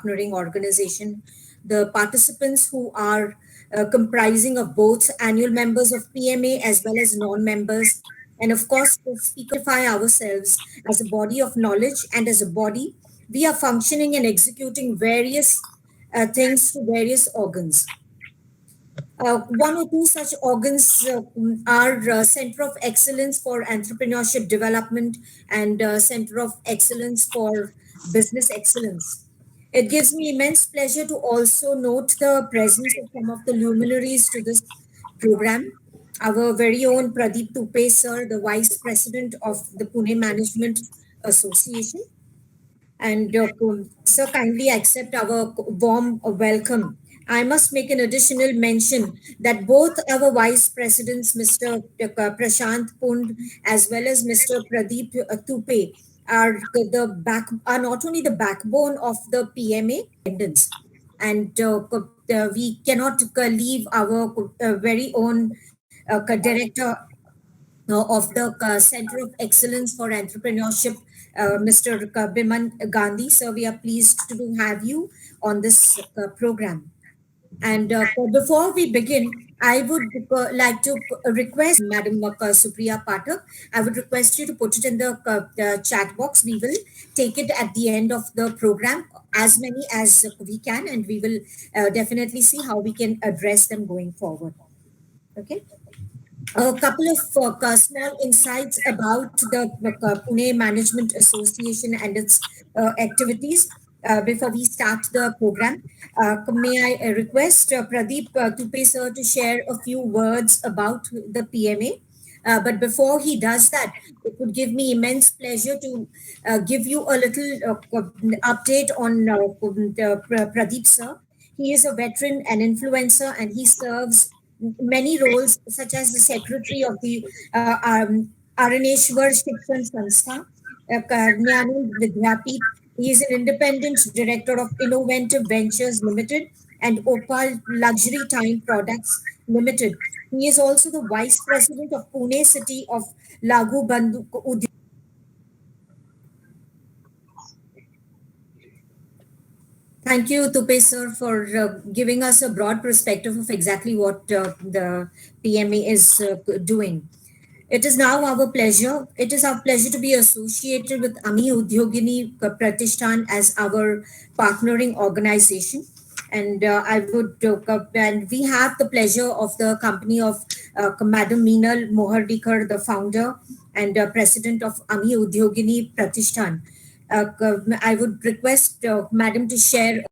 partnering organization. The participants who are comprising of both annual members of PMA as well as non-members. And of course, to speakify ourselves as a body of knowledge, and as a body, we are functioning and executing various things to various organs. One or two such organs are Center of Excellence for Entrepreneurship Development and Center of Excellence for Business Excellence. It gives me immense pleasure to also note the presence of some of the luminaries to this program. Our very own Pradeep Tupe sir, the Vice President of the Pune Management Association. And sir, kindly accept our warm welcome. I must make an additional mention that both our vice presidents, Mr. Prashant Pund as well as Mr. Pradeep Tupe, are not only the backbone of the PMA attendance, and we cannot leave our very own director of the Center of Excellence for Entrepreneurship, Mr. Biman Gandhi. Sir, we are pleased to have you on this program. And before we begin, I would like to request Madam Supriya Pathak, I would request you to put it in the chat box. We will take it at the end of the program, as many as we can, and we will definitely see how we can address them going forward. Okay. A couple of small insights about the Pune Management Association and its activities before we start the program. May I request Pradeep Tupe sir to share a few words about the PMA? But before he does that, it would give me immense pleasure to give you a little update on Pradeep sir. He is a veteran and influencer, and he serves many roles, such as the secretary of the Araneshwar Shikshan Sanstha, Jnani Vidyapith. He is an independent director of Innovative Ventures Limited and Opal Luxury Time Products Limited. He is also the vice president of Pune City of Lagu Bandhu Udyog. Thank you, Tupe sir, for giving us a broad perspective of exactly what the PMA is doing. It is now our pleasure. It is our pleasure to be associated with Ami Udyogini Pratishthan as our partnering organization. And and we have the pleasure of the company of Madam Meenal Mohardikar, the founder and president of Ami Udyogini Pratishthan. I would request Madam to share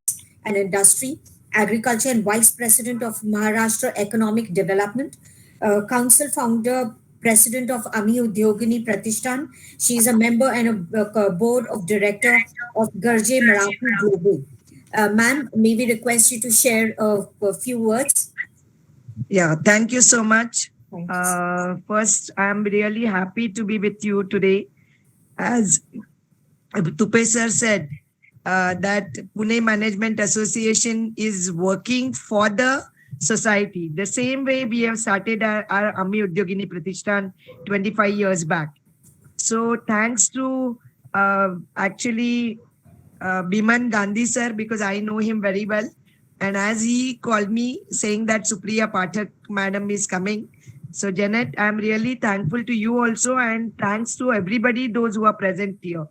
an industry, agriculture, and vice president of Maharashtra Economic Development, council founder, president of Ami Udyogini Pratishthan. She is a member and a board of director of Garje Marathi Global. Ma'am, may we request you to share a few words? Yeah, thank you so much. Thanks. First, I'm really happy to be with you today. As Tupe sir said, that Pune Management Association is working for the society. The same way we have started our Ami Udyogini Pratishthan 25 years back. So thanks to actually Biman Gandhi sir, because I know him very well. And as he called me saying that Supriya Pathak madam is coming. So Janet, I'm really thankful to you also, and thanks to everybody, those who are present here.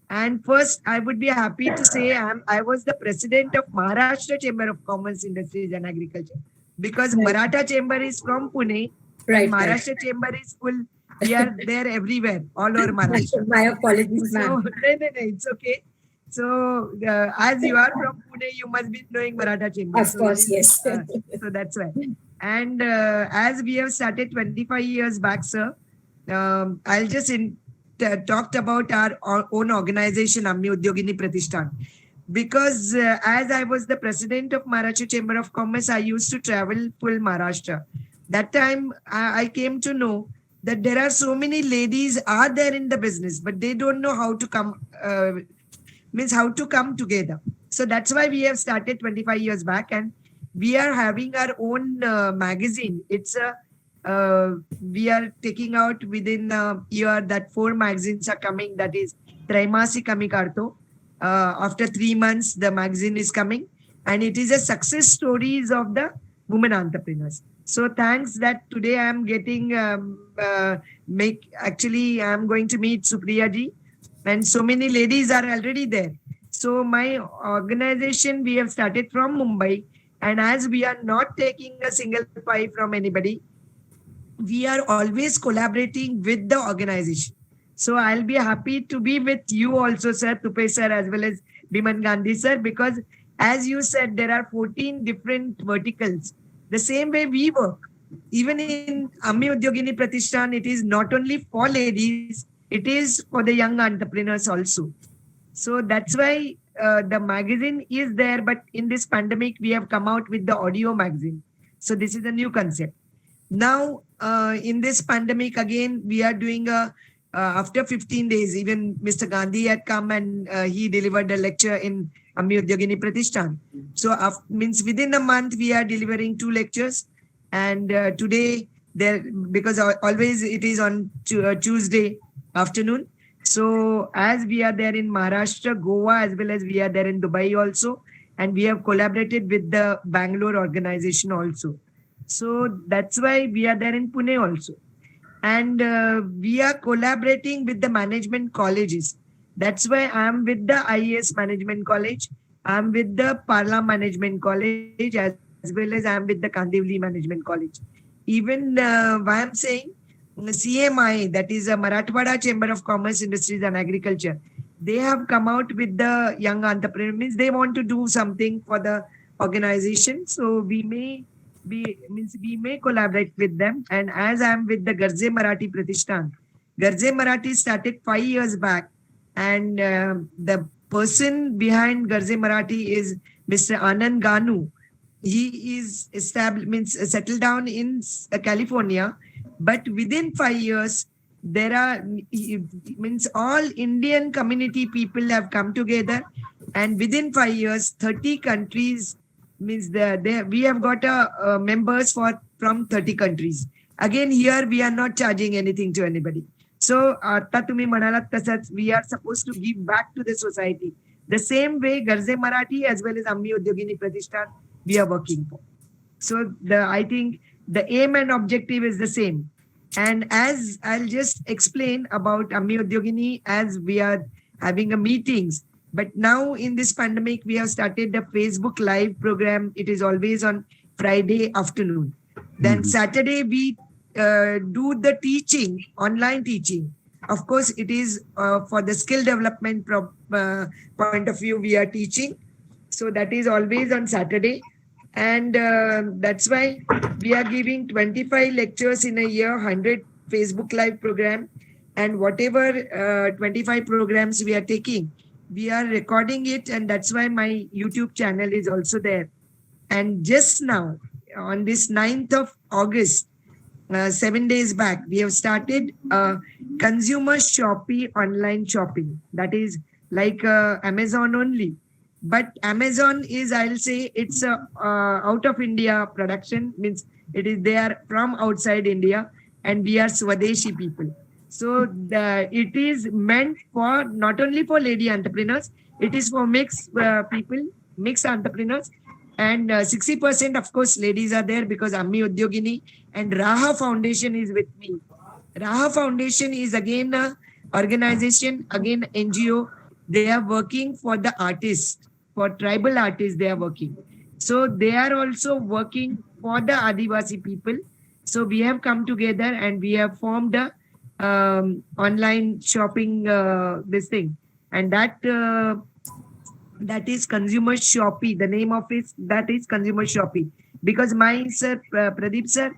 And first, I would be happy to say I was the president of Maharashtra Chamber of Commerce, Industries and Agriculture, because Maratha Chamber is from Pune, and Maharashtra Chamber is full. We are there everywhere, all over Maharashtra. My apologies, ma'am. So, no, it's okay. So, as you are from Pune, you must be knowing Maratha Chamber. Of course, yes. So that's why. And as we have started 25 years back, sir, I'll just talked about our own organization, Ami Udyogini Pratishthan. Because as I was the president of Maharashtra Chamber of Commerce, I used to travel full Maharashtra. That time, I came to know that there are so many ladies are there in the business, but they don't know how to come, how to come together. So that's why we have started 25 years back, and we are having our own magazine. It's we are taking out within a year that 4 magazines are coming. That is Traimasi Kami Karto, After 3 months, the magazine is coming, and it is a success stories of the women entrepreneurs. So thanks that today I am getting make actually I am going to meet Supriya ji, and so many ladies are already there. So my organization we have started from Mumbai, and as we are not taking a single pie from anybody, we are always collaborating with the organization. So I'll be happy to be with you also, sir, Tupe sir, as well as Biman Gandhi sir, because as you said, there are 14 different verticals. The same way we work. Even in Ammi Udyogini Pratishthan, it is not only for ladies, it is for the young entrepreneurs also. So that's why the magazine is there, but in this pandemic, we have come out with the audio magazine. So this is a new concept. Now, in this pandemic, again, we are doing after 15 days, even Mr. Gandhi had come and he delivered a lecture in Ammi Udyogini Pratishthan. So, means within a month, we are delivering 2 lectures. And today, there because always it is on Tuesday afternoon. So, as we are there in Maharashtra, Goa, as well as we are there in Dubai also, and we have collaborated with the Bangalore organization also. So that's why we are there in Pune also. And we are collaborating with the management colleges. That's why I'm with the IAS Management College. I'm with the Parla Management College, as well as I'm with the Kandivli Management College. Even why I'm saying CMI, that is a Marathwada Chamber of Commerce, Industries and Agriculture, they have come out with the young entrepreneur, means they want to do something for the organization. So we may collaborate with them. And as I'm with the Garze Marathi Pratishthan, Garze Marathi started 5 years back, and the person behind Garze Marathi is Mr. Anand Ganu. He is established, means settled down in California, but within 5 years, there are means all Indian community people have come together, and within 5 years, 30 countries means we have got members for from 30 countries. Again, here we are not charging anything to anybody. So आता तुम्ही म्हणालात तसंच we are supposed to give back to the society. The same way Garze Marathi as well as Ammi Udyogini Pratishthan we are working for. So I think the aim and objective is the same. And as I'll just explain about Ammi Udyogini, as we are having a meetings, but now in this pandemic, we have started the Facebook Live program. It is always on Friday afternoon. Then Saturday, we do the teaching, online teaching. Of course, it is for the skill development point of view, we are teaching. So that is always on Saturday. And that's why we are giving 25 lectures in a year, 100 Facebook Live program. And whatever 25 programs we are taking, we are recording it. And that's why my YouTube channel is also there. And just now, on this 9th of August, 7 days back, we have started consumer Shopee online shopping. That is like Amazon only. But Amazon is, I'll say, it's a out of India production, means they are from outside India, and we are Swadeshi people. So it is meant for not only for lady entrepreneurs, it is for mixed people, mixed entrepreneurs. And 60%, of course, ladies are there because Ammi Udyogini and Raha Foundation is with me. Raha Foundation is again a organization, again NGO. They are working for the artists, for tribal artists they are working. So they are also working for the Adivasi people. So we have come together and we have formed a online shopping this thing. And that is Consumer Shopee. The name of it, that is Consumer Shopee. Because my sir, Pradeep sir,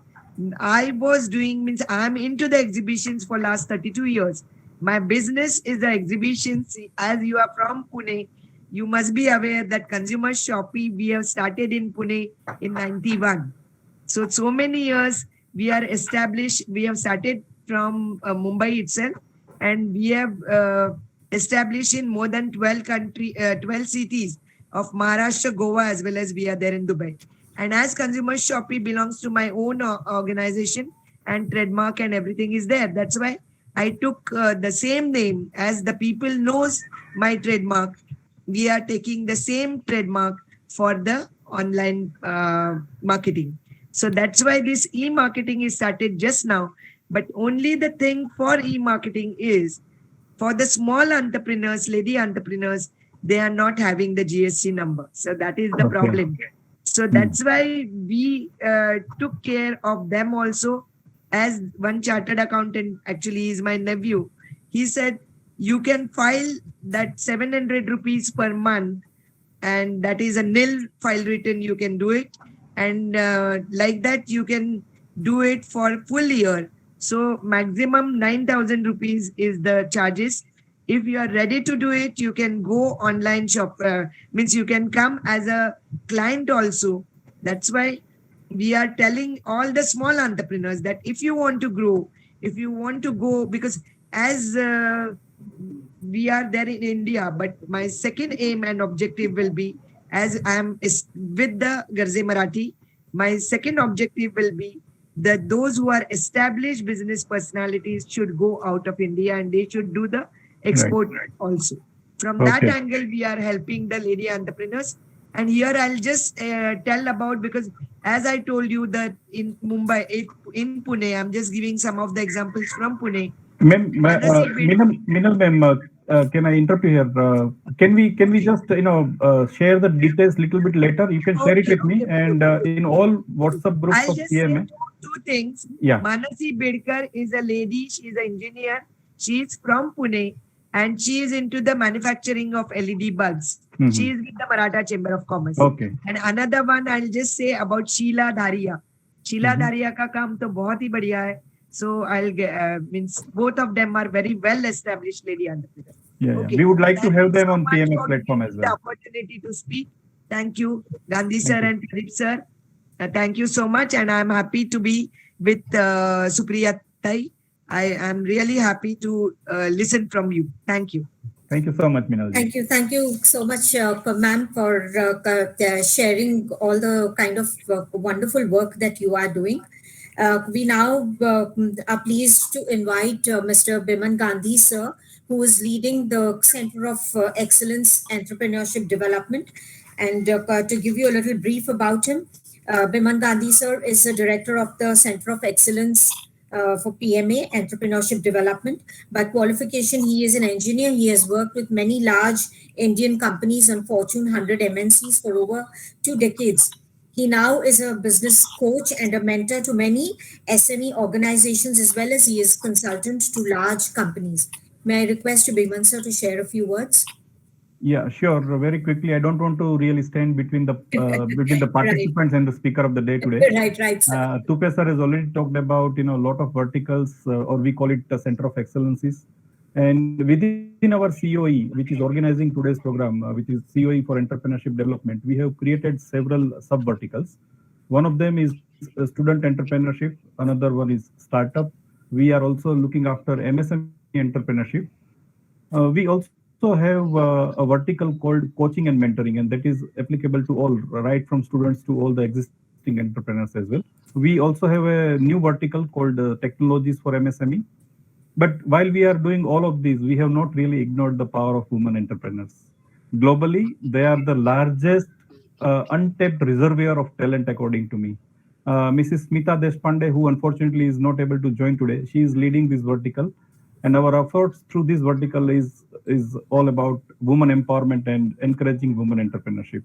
I was doing, means I'm into the exhibitions for last 32 years. My business is the exhibitions. As you are from Pune, you must be aware that Consumer Shopee, we have started in Pune in 91. So many years we are established. We have started from Mumbai itself, and we have established in more than 12 cities of Maharashtra, Goa, as well as we are there in Dubai. And as Consumer Shopee belongs to my own organization, and trademark and everything is there. That's why I took the same name as the people knows my trademark. we are taking the same trademark for the online marketing. So that's why this e-marketing is started just now. But only the thing for e-marketing is for the small entrepreneurs, lady entrepreneurs, they are not having the GST number. So that is the Okay. problem. So that's why we took care of them also. As one chartered accountant actually is my nephew, he said you can file that 700 rupees per month, and that is a nil file return. You can do it, and like that you can do it for full year. So maximum 9,000 rupees is the charges. If you are ready to do it, you can go online shop. Means you can come as a client also. That's why we are telling all the small entrepreneurs that if you want to grow, if you want to go, because as we are there in India, but my second aim and objective will be, as I am with the Garze Marathi, my second objective will be that those who are established business personalities should go out of India and they should do the Right. export also. From that Okay. angle, we are helping the lady entrepreneurs. And here I'll just tell about, because as I told you that in Mumbai, in Pune, I'm just giving some of the examples from Pune. Manasi Minal ma'am, can I interrupt you here? Can we just share the details little bit later? You can share it Okay, with me, and in all WhatsApp groups I'll of just say PMA. two things. Yeah. Manasi Bedkar is a lady, she's an engineer, she's from Pune, and she is into the manufacturing of LED bulbs. She is with the Maratha Chamber of Commerce. Okay. And another one I'll just say about Sheila Dharia. Sheila Dharia ka kaam to bahut hi badhiya hai. So I'll get, means both of them are very well established lady entrepreneurs. Yeah, Okay. we would like to Thank have you them so on much PMA for platform as giving the well. opportunity to speak. Thank you, Gandhi Thank sir you. and Pradeep sir. Thank you so much, and I'm happy to be with Supriya Tai. I am really happy to listen from you. Thank you. Thank you so much, Minalji. Thank you so much, ma'am, for sharing all the kind of wonderful work that you are doing. We now are pleased to invite Mr. Biman Gandhi, sir, who is leading the Center of Excellence Entrepreneurship Development. And to give you a little brief about him, Biman Gandhi, sir, is the director of the Center of Excellence for PMA, Entrepreneurship Development. By qualification, he is an engineer. He has worked with many large Indian companies and Fortune 100 MNCs for over 2 decades. He now is a business coach and a mentor to many SME organizations, as well as he is consultant to large companies. May I request to Biman sir to share a few words? Yeah, sure. Very quickly, I don't want to really stand between the Right, participants and the speaker of the day today. right, sir. Tupe sir has already talked about a lot of verticals, or we call it the Center of Excellences. And within our COE, which is organizing today's program, which is COE for Entrepreneurship Development, we have created several sub verticals. One of them is student entrepreneurship. Another one is startup. We are also looking after MSME entrepreneurship. We also have a vertical called coaching and mentoring, and that is applicable to all, right from students to all the existing entrepreneurs as well. We also have a new vertical called technologies for MSME. But while we are doing all of these, we have not really ignored the power of women entrepreneurs. Globally, they are the largest untapped reservoir of talent, according to me. Mrs. Smita Deshpande, who unfortunately is not able to join today, she is leading this vertical. And our efforts through this vertical is all about women empowerment and encouraging women entrepreneurship.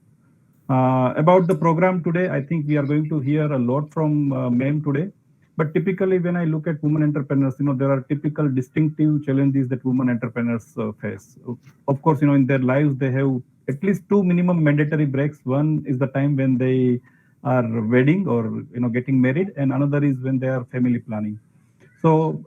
About the program today, I think we are going to hear a lot from ma'am today. But typically, when I look at women entrepreneurs, there are typical distinctive challenges that women entrepreneurs face. Of course, in their lives, they have at least two minimum mandatory breaks. One is the time when they are wedding or getting married, and another is when they are family planning. So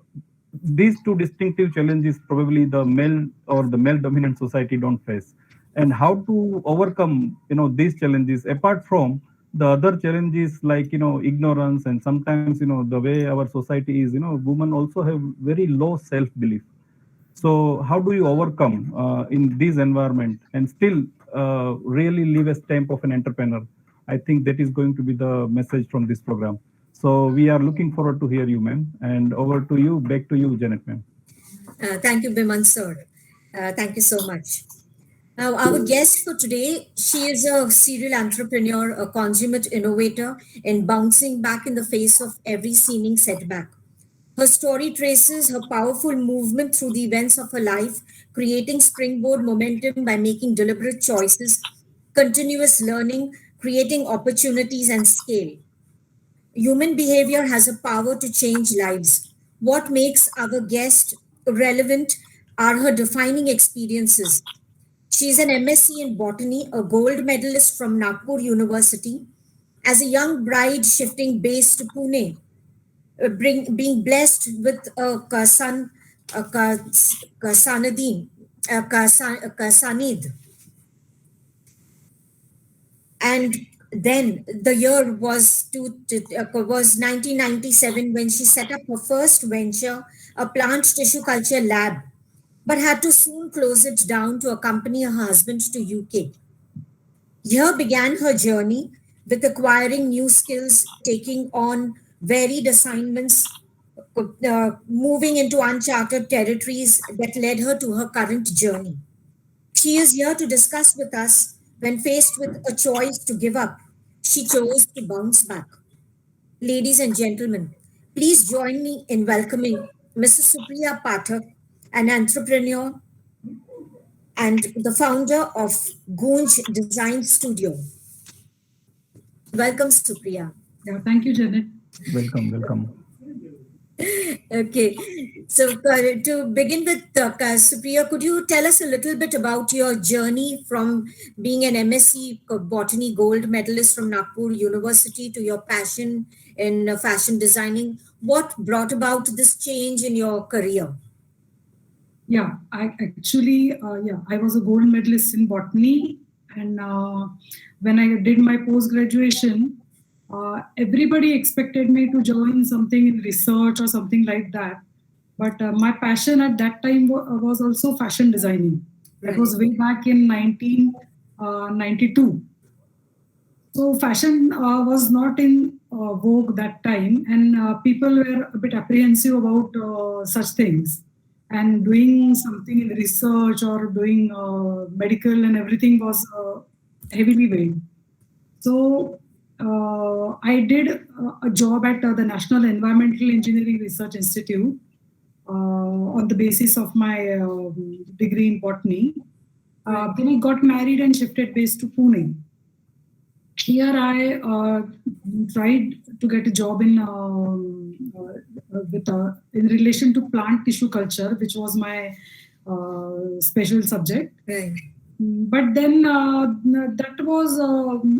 these two distinctive challenges probably the male or the male dominant society don't face. And how to overcome these challenges, apart from the other challenges like ignorance, and sometimes the way our society is, women also have very low self belief. So how do you overcome in this environment and still really leave a stamp of an entrepreneur? I think that is going to be the message from this program. So we are looking forward to hear you, ma'am. And over to you, back to you, Janet, ma'am. Thank you, Biman sir. Thank you so much. Now, our guest for today, she is a serial entrepreneur, a consummate innovator, and bouncing back in the face of every seeming setback. Her story traces her powerful movement through the events of her life, creating springboard momentum by making deliberate choices, continuous learning, creating opportunities, and scale. Human behavior has a power to change lives. What makes our guest relevant are her defining experiences. She is an MSc in botany, a gold medalist from Nagpur University. As a young bride shifting base to Pune, being blessed with a Kasanid. And then the year was 1997 when she set up her first venture, a plant tissue culture lab, but had to soon close it down to accompany her husband to UK. Here began her journey with acquiring new skills, taking on varied assignments, moving into uncharted territories that led her to her current journey. She is here to discuss with us when faced with a choice to give up, she chose to bounce back. Ladies and gentlemen, please join me in welcoming Mrs. Supriya Pathak, an entrepreneur and the founder of Goonj Design Studio. Welcome, Supriya. Yeah, thank you, Janet. Welcome, welcome. Okay, so to begin with, Supriya, could you tell us a little bit about your journey from being an MSc Botany Gold medalist from Nagpur University to your passion in fashion designing? What brought about this change in your career? Yeah, I was a gold medalist in botany, and when I did my post graduation, everybody expected me to join something in research or something like that. But my passion at that time was also fashion designing. That was way back in 1992. So fashion was not in vogue that time, and people were a bit apprehensive about such things. And doing something in research or doing medical and everything was heavily weighed. So I did a job at the National Environmental Engineering Research Institute on the basis of my degree in botany. Then I got married and shifted base to Pune. Here I tried to get a job in relation to plant tissue culture, which was my special subject. Right. But then that was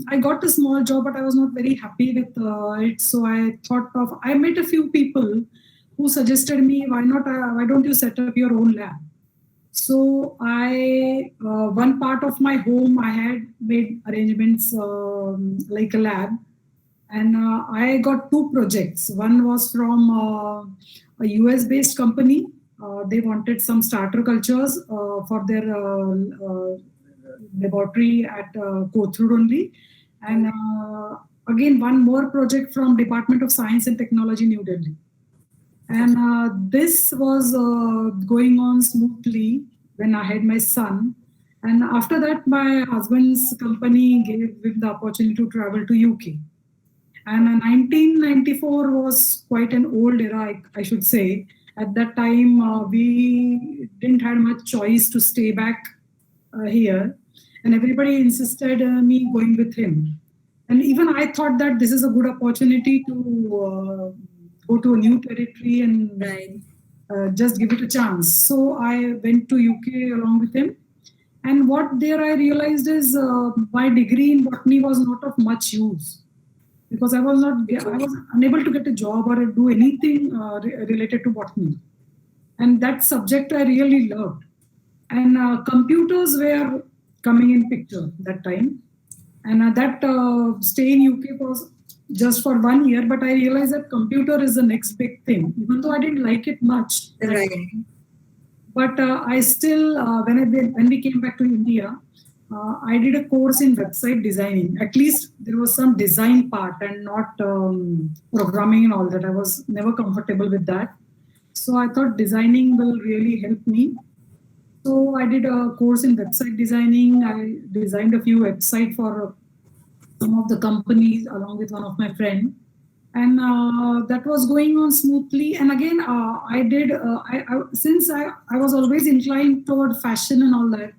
I got a small job, but I was not very happy with it. So I met a few people who suggested me, why don't you set up your own lab? So one part of my home, I had made arrangements like a lab, and I got two projects. One was from a US-based company. They wanted some starter cultures for their laboratory at Kothur only, and again one more project from Department of Science and Technology, New Delhi. And this was going on smoothly when I had my son. And after that, my husband's company gave him the opportunity to travel to UK. And 1994 was quite an old era, I should say. At that time, we didn't have much choice to stay back here. And everybody insisted me going with him. And even I thought that this is a good opportunity to go to a new territory and just give it a chance. So I went to UK along with him. And what there I realized is my degree in botany was not of much use because I was unable to get a job or do anything related to botany. And that subject I really loved. And computers were coming in picture that time. And that stay in UK was just for 1 year, but I realized that computer is the next big thing, even though I didn't like it much. Right. But I still, when we came back to India, I did a course in website designing. At least there was some design part and not programming and all that. I was never comfortable with that. So I thought designing will really help me. So I did a course in website designing. I designed a few websites for some of the companies along with one of my friend, and that was going on smoothly. And again, I did since I was always inclined toward fashion and all that.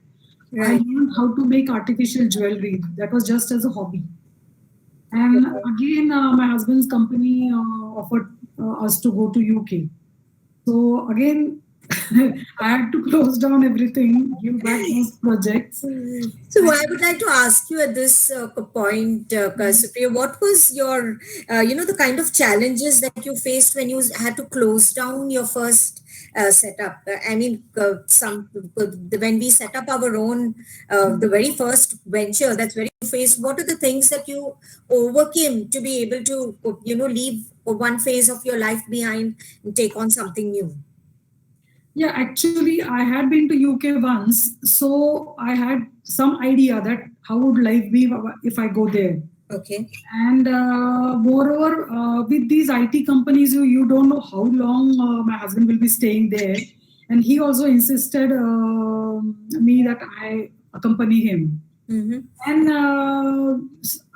I Right. learned how to make artificial jewelry. That was just as a hobby. And again, my husband's company offered us to go to UK. So again, I had to close down everything, give back those projects. So I would like to ask you at this point, Supriya, what was your, the kind of challenges that you faced when you had to close down your first setup? I mean, when we set up our own, the very first venture, that's very faced. What are the things that you overcame to be able to, leave one phase of your life behind and take on something new? Yeah, actually, I had been to UK once, so I had some idea that how would life be if I go there. Okay. And moreover, with these IT companies, you don't know how long my husband will be staying there. And he also insisted me that I accompany him. Mm-hmm. And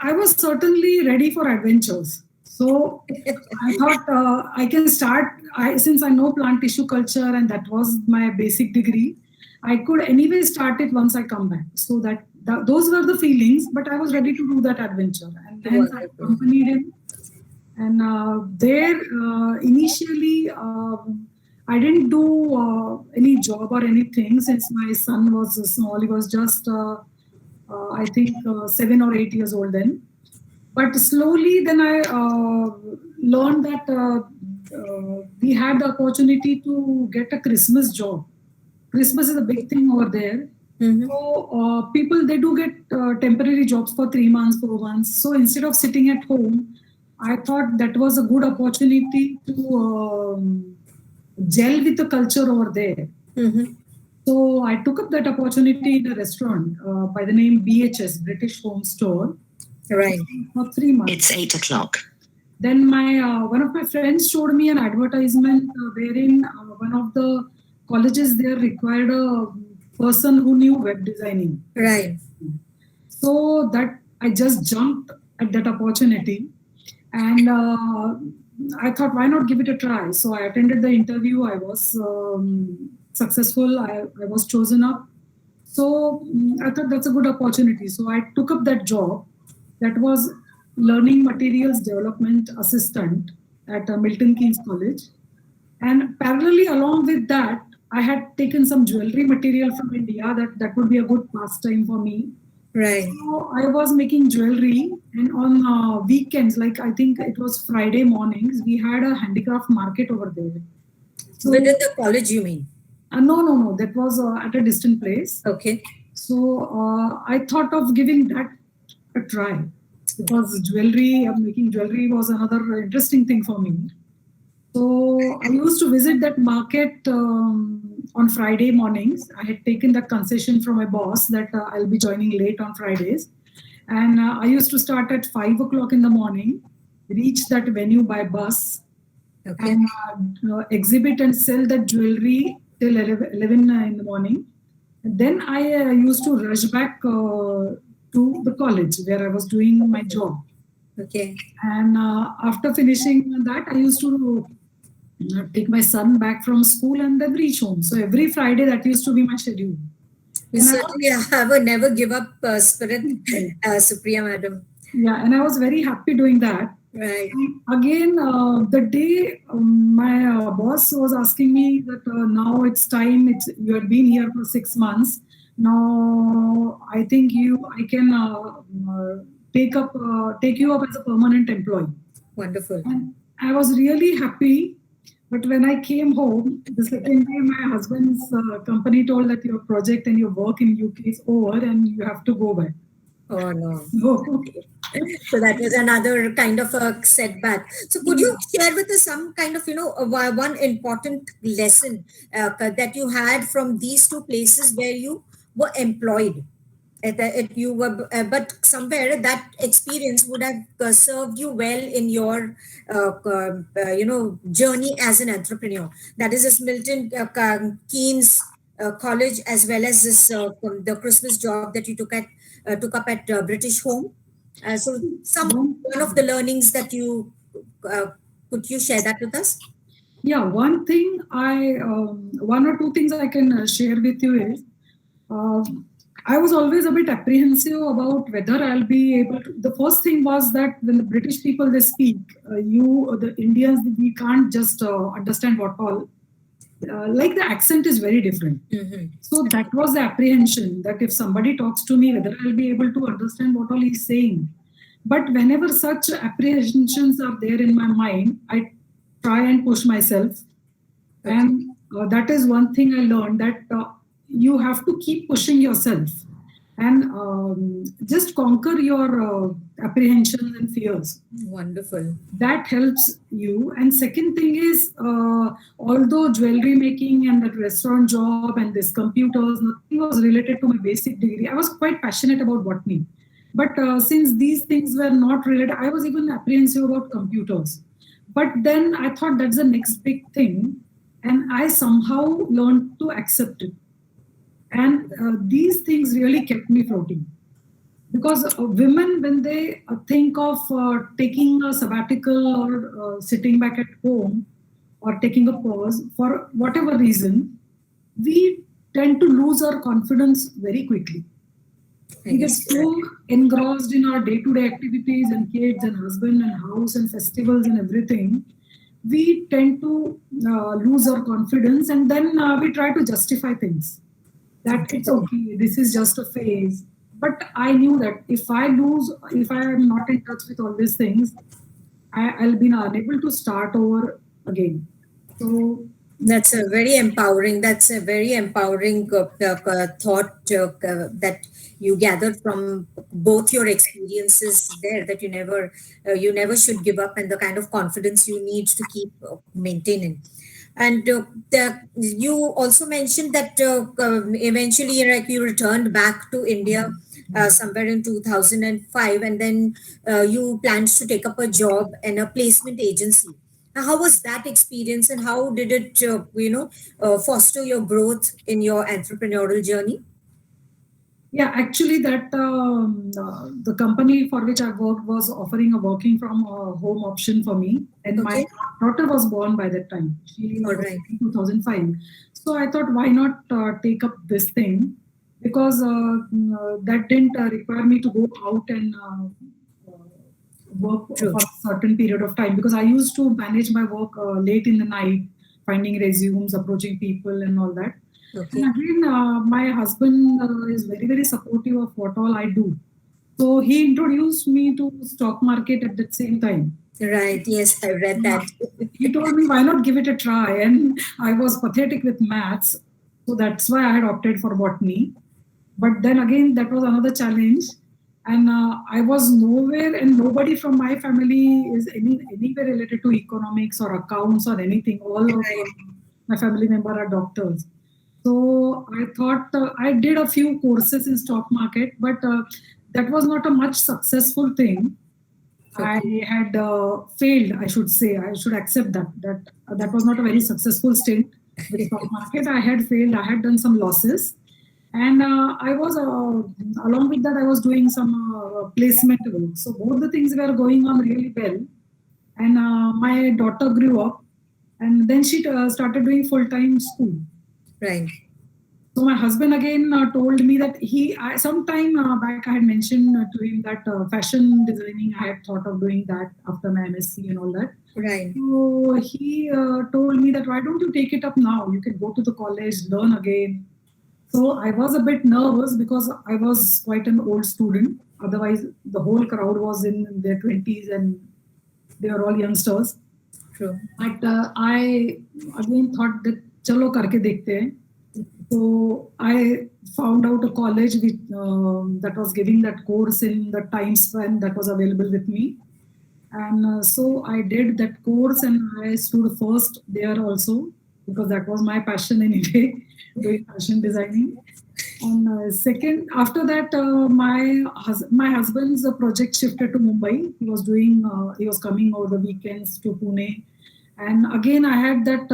I was certainly ready for adventures. So I thought I can start. Since I know plant tissue culture and that was my basic degree, I could anyway start it once I come back. So those were the feelings, but I was ready to do that adventure. And hence I Wonderful. accompanied him. And there, initially, I didn't do any job or anything since my son was small. He was just, I think, 7 or 8 years old then. But slowly, then I learned that we had the opportunity to get a Christmas job. Christmas is a big thing over there. Mm-hmm. So people they do get temporary jobs for 3 months, 4 months. So instead of sitting at home, I thought that was a good opportunity to gel with the culture over there. Mm-hmm. So I took up that opportunity in a restaurant by the name BHS, British Home Store, Right. for 3 months. It's 8 o'clock. Then my one of my friends showed me an advertisement wherein one of the colleges there required a person who knew web designing. Right. So that I just jumped at that opportunity, and I thought, why not give it a try? So I attended the interview. I was successful. I was chosen up. So I thought that's a good opportunity. So I took up that job. That was learning materials development assistant at Milton Keynes College. And parallelly along with that, I had taken some jewelry material from India that would be a good pastime for me. Right. So I was making jewelry, and on weekends, like I think it was Friday mornings, we had a handicraft market over there. So Within the college, you mean? no, that was at a distant place. Okay. So I thought of giving that a try because making jewelry was another interesting thing for me. So I used to visit that market on Friday mornings. I had taken that concession from my boss that I'll be joining late on Fridays. And I used to start at 5 o'clock in the morning, reach that venue by bus, Okay. and exhibit and sell that jewelry till 11 in the morning. And then I used to rush back to the college where I was doing my job. Okay. And after finishing that, I used to take my son back from school and then reach home. So every Friday, that used to be my schedule. You And I certainly have a never give up spirit, Supriya madam. yeah, and I was very happy doing that. Right. Again, the day my boss was asking me that now it's time. You had been here for 6 months. Now I think I can take you up as a permanent employee. Wonderful. And I was really happy. But when I came home, the second day, my husband's company told that your project and your work in UK is over and you have to go back. Oh no. So, So that was another kind of a setback. So could you share with us some kind of, one important lesson that you had from these two places where you were employed? But somewhere that experience would have served you well in your, journey as an entrepreneur. That is, this Milton Keynes college as well as this the Christmas job that you took up at British Home. So some One, one of the learnings that you could you share that with us? yeah, one thing one or two things I can share with you is, uh, I was always a bit apprehensive about whether I'll be able to. The first thing was that when the British people they speak, the Indians, we can't just understand what all. Like the accent is very different. Mm-hmm. So that was the apprehension that if somebody talks to me, whether I'll be able to understand what all he's saying. But whenever such apprehensions are there in my mind, I try and push myself. And that is one thing I learned, that you have to keep pushing yourself and just conquer your apprehensions and fears. Wonderful. That helps you. And second thing is, although jewelry making and that restaurant job and this computers, nothing was related to my basic degree. I was quite passionate about botany. But since these things were not related, I was even apprehensive about computers. But then I thought that's the next big thing. And I somehow learned to accept it. And these things really kept me floating. Because women, when they think of taking a sabbatical or sitting back at home or taking a pause for whatever reason, we tend to lose our confidence very quickly. We get so engrossed in our day-to-day activities and kids and husband and house and festivals and everything, we tend to lose our confidence, and then we try to justify things. That it's okay, this is just a phase. But I knew that if I am not in touch with all these things, I'll be unable to start over again. So That's a very empowering. That's a very empowering thought that you gathered from both your experiences there. That you never should give up, and the kind of confidence you need to keep maintaining. And you also mentioned that eventually, like, you returned back to India somewhere in 2005, and then you planned to take up a job in a placement agency. Now, how was that experience, and how did it, foster your growth in your entrepreneurial journey? yeah, actually, that the company for which I worked was offering a working from home option for me, and my Okay. daughter was born by that time. She All was right. in 2005. So I thought, why not take up this thing? Because that didn't require me to go out and work True. for a certain period of time. Because I used to manage my work late in the night, finding resumes, approaching people, and all that. Okay. And again, my husband is very, very supportive of what all I do. So he introduced me to stock market at the same time. Right. Yes, I read that. He told me, why not give it a try? And I was pathetic with maths. So that's why I had opted for botany. But then again, that was another challenge. And I was nowhere, and nobody from my family is anywhere related to economics or accounts or anything. All of my family members are doctors. So I thought I did a few courses in stock market, but that was not a much successful thing. I had failed, I should say. I should accept that was not a very successful stint with stock market. I had failed. I had done some losses, and I was along with that I was doing some placement work. So both the things were going on really well, and my daughter grew up, and then she started doing full time school. Right. So my husband again told me that sometime back I had mentioned to him that fashion designing I had thought of doing that after my MSc and all that. Right. So he told me that why don't you take it up now? You can go to the college, learn again. So I was a bit nervous because I was quite an old student. Otherwise, the whole crowd was in their 20s and they were all youngsters. True. But I again thought that chalo karke dekhte hain. So I found out a college that was giving that course in the time span that was available with me. And so I did that course and I stood first there also because that was my passion anyway, doing fashion designing. And second, after that, my husband's project shifted to Mumbai. He was coming over the weekends to Pune. And again, I had that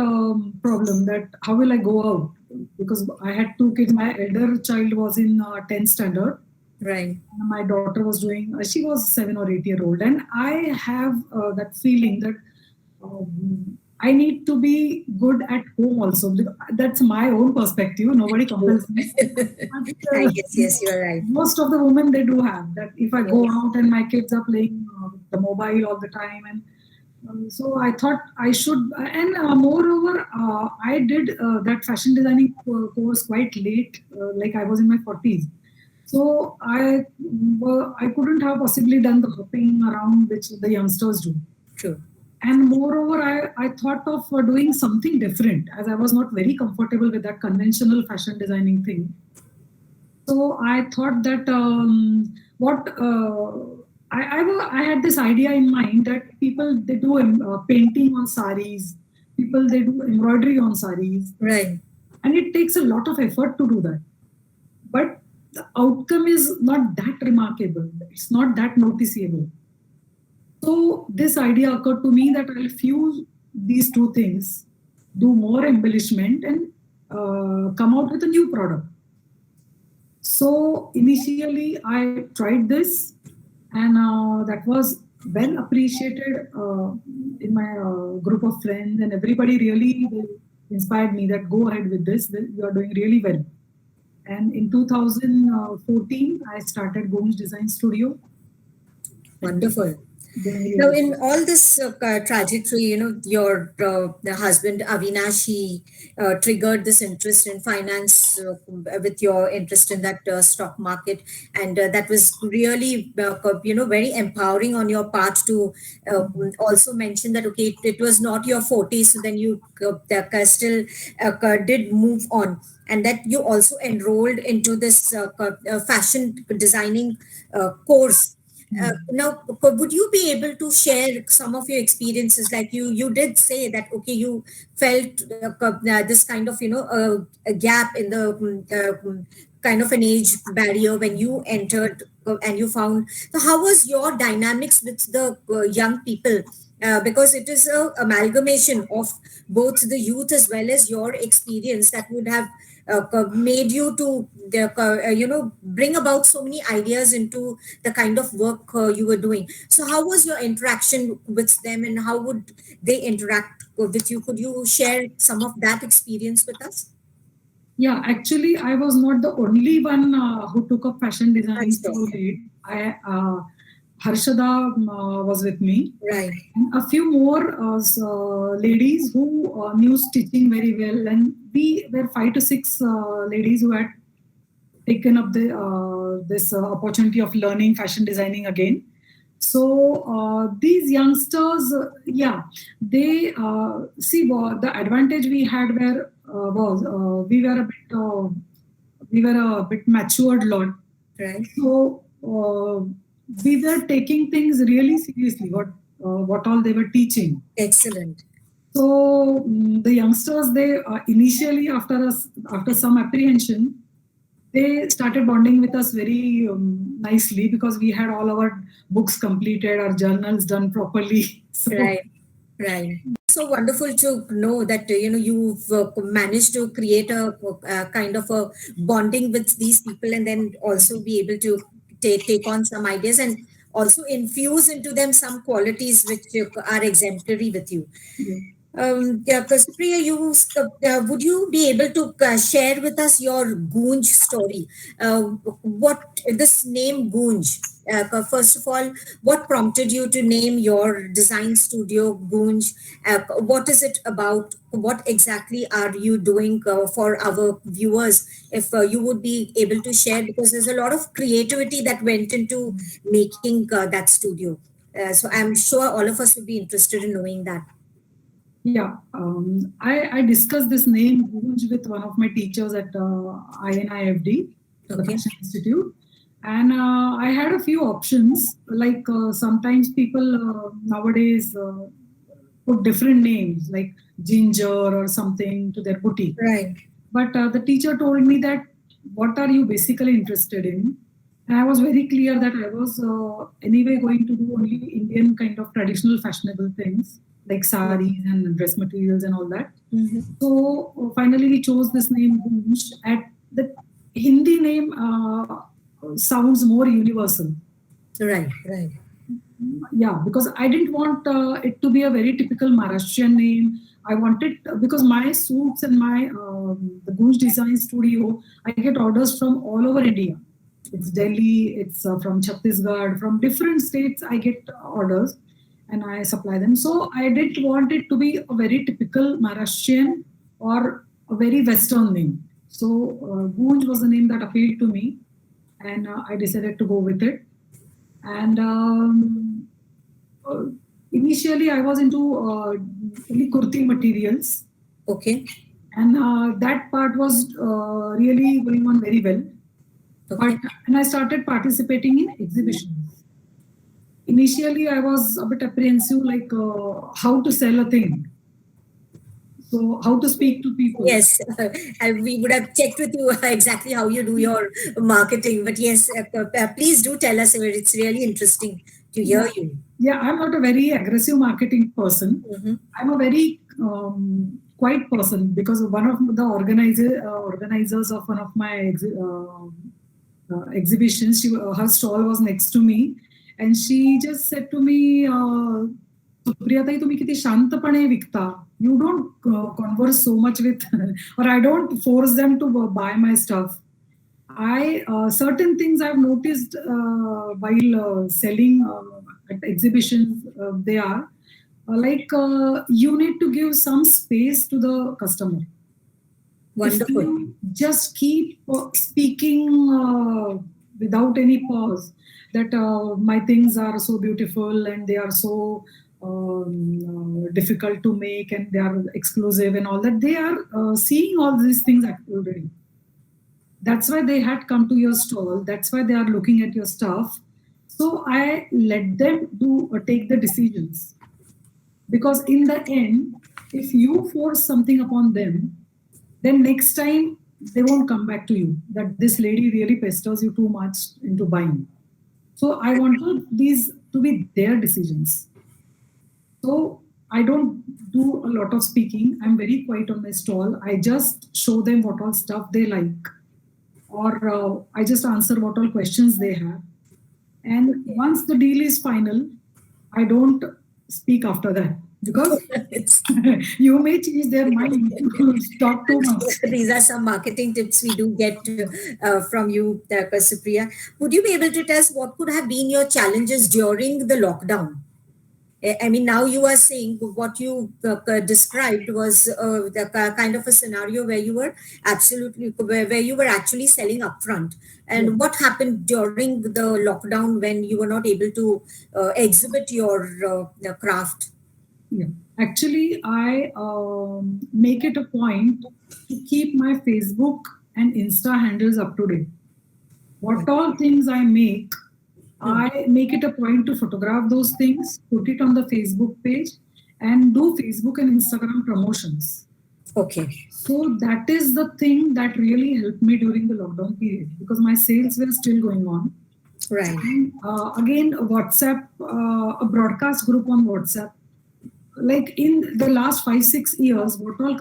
problem that how will I go out? because I had two kids. My elder child was in 10th standard. Right. My daughter was doing, she was 7 or 8 year old. And I have that feeling that I need to be good at home also. That's my own perspective. Nobody compels me. But, I guess, yes, you're right. most of the women, they do have that. If I go Yes. out and my kids are playing the mobile all the time, and so I thought I should. And moreover, I did that fashion designing course quite late, like I was in my 40s. So I couldn't have possibly done the hopping around which the youngsters do. True. And moreover, I thought of doing something different, as I was not very comfortable with that conventional fashion designing thing. So I thought that what I had this idea in mind that people, they do painting on saris, people, they do embroidery on saris, Right. and it takes a lot of effort to do that. But the outcome is not that remarkable. It's not that noticeable. So this idea occurred to me that I'll fuse these two things, do more embellishment, and come out with a new product. So initially I tried this, and that was well appreciated in my group of friends, and everybody really inspired me that go ahead with this. You are doing really well. And in 2014, I started Gomes Design Studio. Wonderful. Doing Now, really in all this trajectory, your the husband Avinash, he triggered this interest in finance with your interest in that stock market, and that was really, very empowering on your part to also mention that okay, it was not your forte, so then you still did move on, and that you also enrolled into this fashion designing course. Now, would you be able to share some of your experiences? Like you did say that okay, you felt this kind of a gap in the kind of an age barrier when you entered and you found. So, how was your dynamics with the young people? Because it is a amalgamation of both the youth as well as your experience that would have made you to bring about so many ideas into the kind of work you were doing. So how was your interaction with them, and how would they interact with you? Could you share some of that experience with us? Yeah, actually, I was not the only one who took up fashion designing That's so so. late. Harshada was with me, Right. and a few more ladies who knew stitching very well, and we were 5 to 6 ladies who had taken up this opportunity of learning fashion designing again. So these youngsters, yeah, they the advantage we had was we were a bit matured lot. Right. So we were taking things really seriously. What all they were teaching. Excellent. So the youngsters, they initially after some apprehension, they started bonding with us very nicely because we had all our books completed, our journals done properly. So Right. Right. So wonderful to know that you've managed to create a kind of a bonding with these people, and then also be able to take on some ideas and also infuse into them some qualities which are exemplary with you. yeah. Yeah, Supriya, would you be able to share with us your Goonj story? What this name Goonj? First of all, what prompted you to name your design studio Goonj? What is it about? What exactly are you doing for our viewers? If you would be able to share, because there's a lot of creativity that went into making that studio. So I'm sure all of us would be interested in knowing that. Yeah, I discussed this name Gunj with one of my teachers at INIFD, the Okay. Fashion Institute, and I had a few options. Like sometimes people nowadays put different names, like Ginger or something, to their boutique. Right. But the teacher told me that what are you basically interested in? And I was very clear that I was anyway going to do only Indian kind of traditional fashionable things. like saris and dress materials and all that. Mhm. So finally, we chose this name Gunj. At the Hindi name sounds more universal. Right, right. Yeah, because I didn't want it to be a very typical Maharashtrian name. I wanted because my suits and my the Gunj Design Studio, I get orders from all over India. It's Delhi, it's from Chhattisgarh, from different states. I get orders and I supply them. So I didn't want it to be a very typical Maharashtrian or a very Western name. So Gunj was the name that appealed to me, and I decided to go with it. And uh, initially, I was into only kurti materials, Okay. and that part was really going on very well. Okay. But and I started participating in exhibitions. Initially, I was a bit apprehensive, like how to sell a thing, so how to speak to people. Yes, we would have checked with you exactly how you do your marketing. But yes, please do tell us. It's really interesting to hear Yeah, you. yeah. I'm not a very aggressive marketing person. Mhm. I'm a very quiet person because one of the organizers of one of my exhibitions, her stall was next to me, and she just said to me, "Supriya ताई, तुम्ही किती शांतपणे विकता. You don't converse so much with, or I don't force them to buy my stuff. I certain things I've noticed while selling at exhibitions. They are like you need to give some space to the customer. If Wonderful. you just keep speaking without any pause, that my things are so beautiful and they are so difficult to make and they are exclusive and all that, they are seeing all these things already. That's why they had come to your stall. That's why they are looking at your stuff. So I let them do take the decisions, because in the end, if you force something upon them, then next time they won't come back to you. That this lady really pesters you too much into buying. So I wanted these to be their decisions. So I don't do a lot of speaking. I'm very quiet on my stall. I just show them what all stuff they like, or I just answer what all questions they have. And once the deal is final, I don't speak after that, because It's, you may change their mind if you talk too much. these are some marketing tips we do get from you, Supriya. Would you be able to tell us what could have been your challenges during the lockdown? I mean, now you are saying what you described was the kind of a scenario where you were where you were actually selling upfront. And Yeah. what happened during the lockdown when you were not able to exhibit your craft? Yeah. Actually, I make it a point to keep my Facebook and Insta handles up to date. What all things I make, I make it a point to photograph those things, put it on the Facebook page, and do Facebook and Instagram promotions. Okay. So that is the thing that really helped me during the lockdown period, because my sales were still going on. Right. And again, WhatsApp, a broadcast group on WhatsApp. Like in the last 5-6 years, what all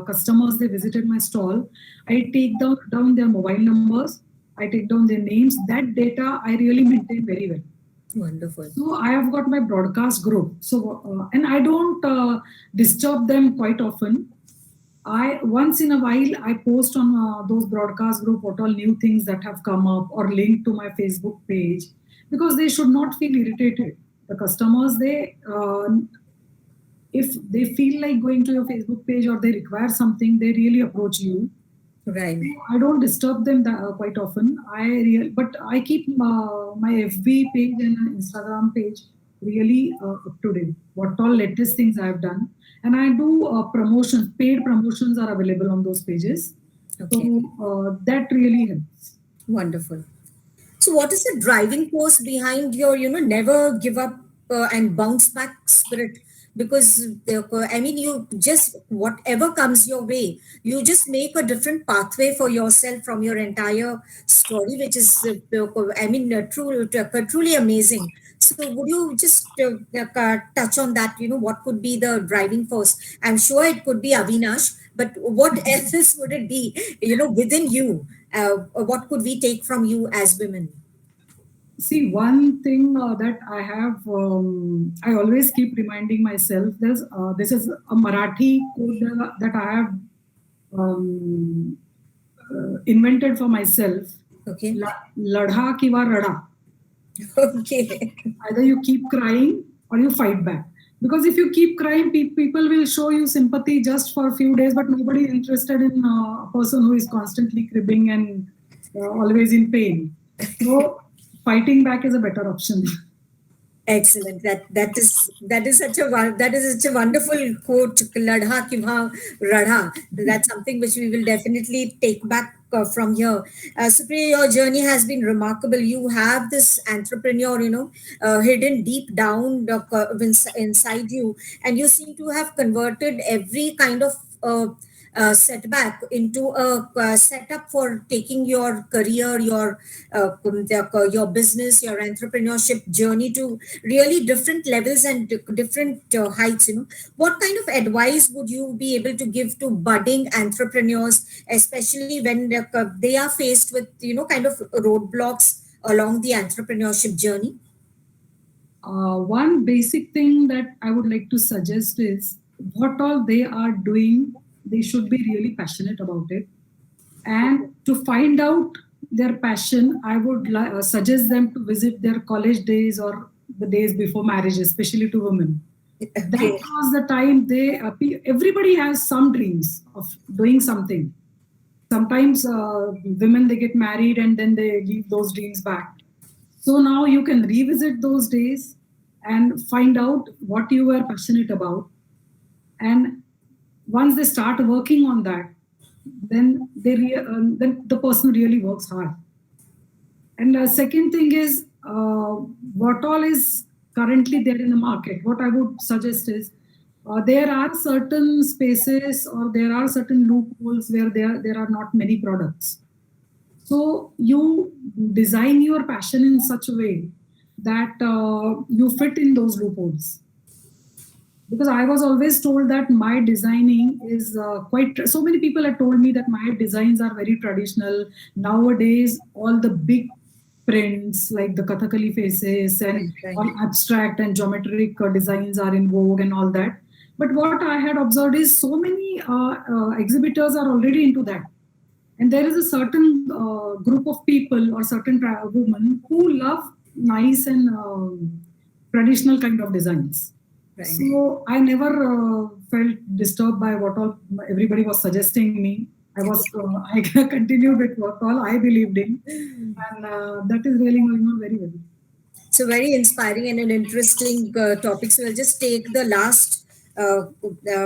customers they visited my stall, I take down their mobile numbers, I take down their names. That data I really maintain very well. Wonderful. So I have got my broadcast group. So and I don't disturb them quite often. I once in a while I post on those broadcast group what all new things that have come up, or link to my Facebook page, because they should not feel irritated. The customers, they if they feel like going to your Facebook page or they require something, they really approach you. Right. I don't disturb them quite often. But I keep my FB page and Instagram page really up to date. What all latest things I have done, and I do promotions. Paid promotions are available on those pages, Okay. so that really helps. Wonderful. So, what is the driving force behind your, never give up and bounce back spirit? Because I mean, you just whatever comes your way, you just make a different pathway for yourself from your entire story, which is, I mean, truly amazing. So would you just touch on that? What could be the driving force? I'm sure it could be Avinash, but what else would it be? Within you, what could we take from you as women? See, one thing that I have, I always keep reminding myself. This is a Marathi quote that I have um, invented for myself. Okay. Ladha kiva rada. Okay. Either you keep crying or you fight back. Because if you keep crying, people will show you sympathy just for a few days, but nobody is interested in a person who is constantly cribbing and always in pain. So fighting back is a better option. Excellent. That is such a wonderful quote. Ladha kiva radha. That's something which we will definitely take back from here. Supriya, your journey has been remarkable. You have this entrepreneur, hidden deep down inside you, and you seem to have converted every kind of setback into a setup for taking your career, your business, your entrepreneurship journey to really different levels and different heights. What kind of advice would you be able to give to budding entrepreneurs, especially when they are faced with kind of roadblocks along the entrepreneurship journey? One basic thing that I would like to suggest is what all they are doing, they should be really passionate about it. And to find out their passion, I would suggest them to visit their college days or the days before marriage, especially to women. That Okay. was the time everybody has some dreams of doing something. Sometimes women, they get married and then they leave those dreams back. So now you can revisit those days and find out what you were passionate about. And once they start working on that, then then the person really works hard. And the second thing is what all is currently there in the market. What I would suggest is there are certain spaces or there are certain loopholes where there are not many products. So you design your passion in such a way that you fit in those loopholes. Because I was always told that my designing is so many people have told me that my designs are very traditional. Nowadays, all the big prints like the Kathakali faces and Right. all abstract and geometric designs are in vogue and all that. But what I had observed is so many exhibitors are already into that. And there is a certain group of people or certain women who love nice and traditional kind of designs. Right. So I never felt disturbed by what all everybody was suggesting me. I continued with what all I believed in, and that is really going on very well. So very inspiring and an interesting topic. So I'll just take the last,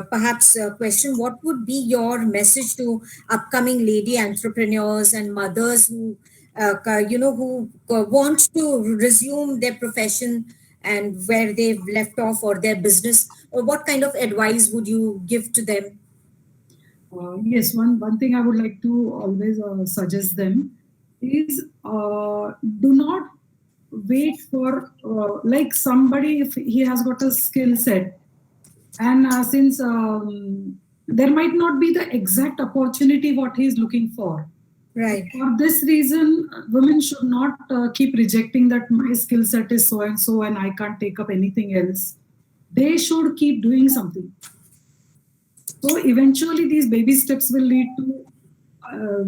perhaps, question. What would be your message to upcoming lady entrepreneurs and mothers who want to resume their profession and where they've left off or their business? Or what kind of advice would you give to them? Yes, one thing I would like to always suggest them is do not wait for like somebody if he has got a skill set, and since there might not be the exact opportunity what he is looking for. Right. For this reason, women should not keep rejecting that my skill set is so and so and I can't take up anything else. They should keep doing something. So eventually, these baby steps will lead to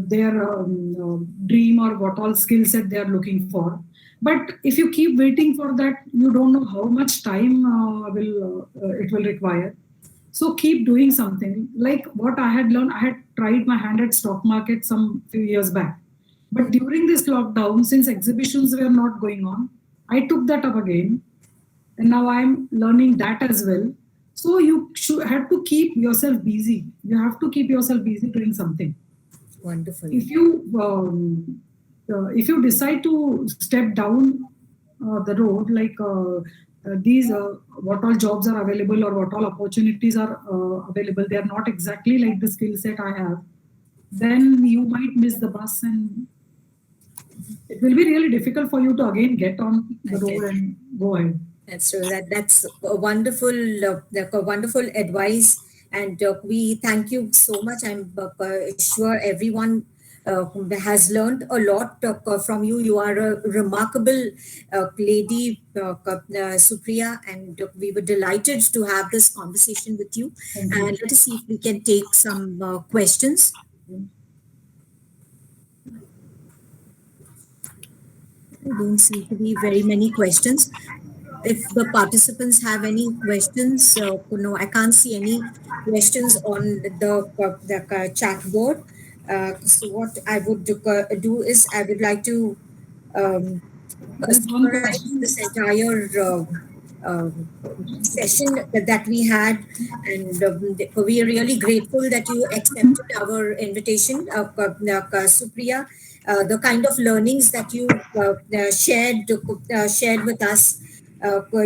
their dream or what all skill set they are looking for. But if you keep waiting for that, you don't know how much time it will require. So keep doing something. Like what I had learned, I had tried my hand at stock market some few years back. But during this lockdown, since exhibitions were not going on, I took that up again. And now I'm learning that as well. So you should have to keep yourself busy. You have to keep yourself busy doing something. Wonderful. If you decide to step down the road, like these what all jobs are available or what all opportunities are available, they are not exactly like the skill set I have, then you might miss the bus and it will be really difficult for you to again get on the road and go ahead. That's true. That's a wonderful advice, and we thank you so much. I'm sure everyone has learned a lot from you. You are a remarkable lady, Supriya, and we were delighted to have this conversation with you. Thank And you. let us see if we can take some questions. There don't seem to be very many questions. If the participants have any questions, no, I can't see any questions on the chat board. So what I would do is I would like to um, There's one summarize question. this entire session that we had, and we are really grateful that you accepted our invitation, Supriya. The kind of learnings that you shared with us,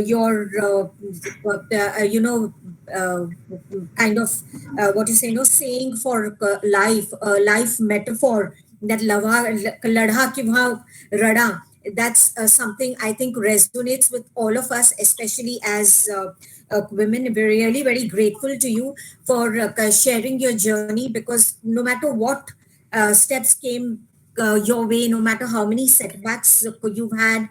your uh, kind of what you say, saying for life, life metaphor that ladha ki rada. That's something I think resonates with all of us, especially as women. We're really very grateful to you for sharing your journey, because no matter what steps came your way, no matter how many setbacks you've had,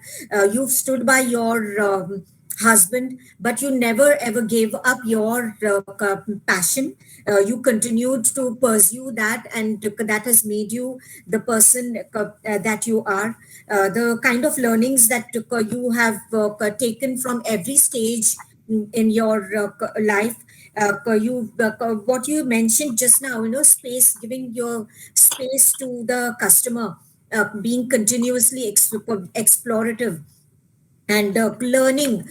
you've stood by your husband, but you never ever gave up your passion. You continued to pursue that, and that has made you the person that you are. The kind of learnings that you have taken from every stage in your life. What you mentioned just now, space, giving your space to the customer, being continuously explorative, and learning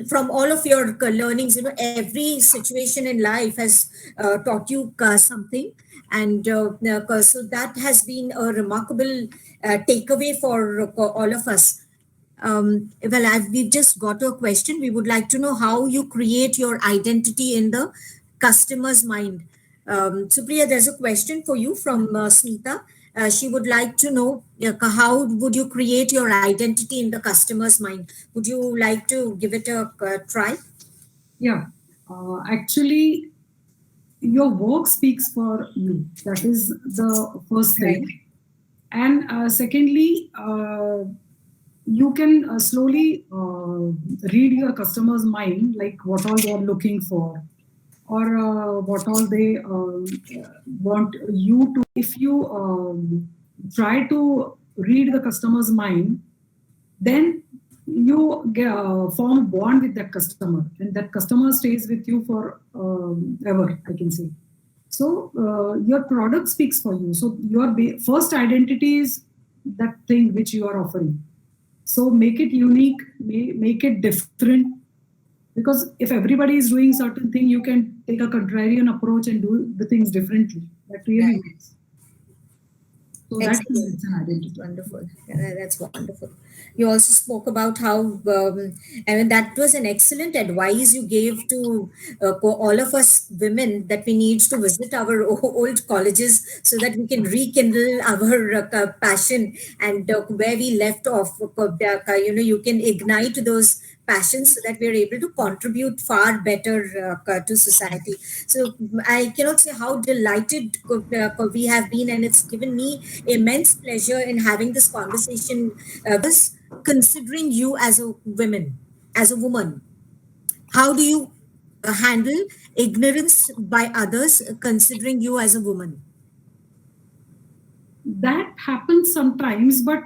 from all of your learnings. Every situation in life has taught you something, and so that has been a remarkable takeaway for all of us. We've just got a question. We would like to know how you create your identity in the customer's mind. Supriya, there's a question for you from Smita. She would like to know, how would you create your identity in the customer's mind? Would you like to give it a try? Yeah. Actually, your work speaks for you. That is the first Right. thing. And secondly, you can slowly read your customer's mind, like what all they are looking for, or what all they want you to. If you try to read the customer's mind, then you form a bond with that customer, and that customer stays with you for ever, I can say. So your product speaks for you. So your first identity is that thing which you are offering. So make it unique, make it different, because if everybody is doing certain thing, you can take a contrarian approach and do the things differently. That really Right. works. So that Excellent. is an identity. Wonderful. Yeah, that's wonderful. You also spoke about how, I mean, that was an excellent advice you gave to all of us women, that we need to visit our old colleges so that we can rekindle our passion, and where we left off. You can ignite those passions so that we are able to contribute far better to society. So I cannot say how delighted we have been, and it's given me immense pleasure in having this conversation us, considering you as a woman. How do you handle ignorance by others, considering you as a woman? That happens sometimes, but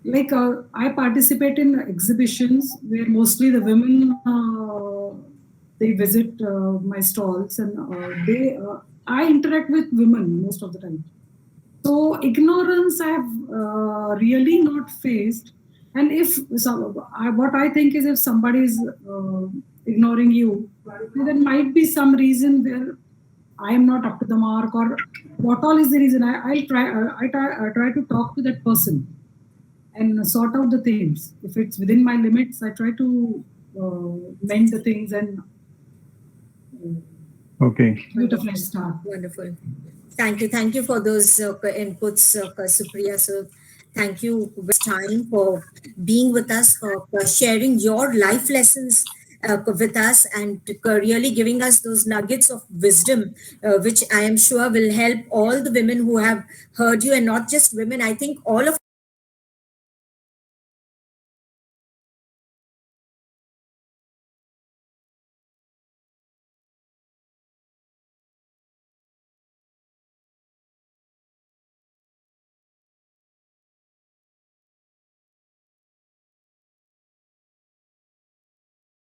like I participate in exhibitions where mostly the women they visit my stalls, and they I interact with women most of the time. So ignorance I have really not faced. And if what I think is, if somebody is ignoring you, there might be some reason where I am not up to the mark, or what all is the reason. I try to talk to that person and sort out the things. If it's within my limits, I try to mend the things and Okay. give it a fresh start. Wonderful. Thank you. Thank you for those inputs, Supriya. So Thank you for this time, for being with us, for sharing your life lessons with us, and really giving us those nuggets of wisdom, which I am sure will help all the women who have heard you, and not just women. I think all of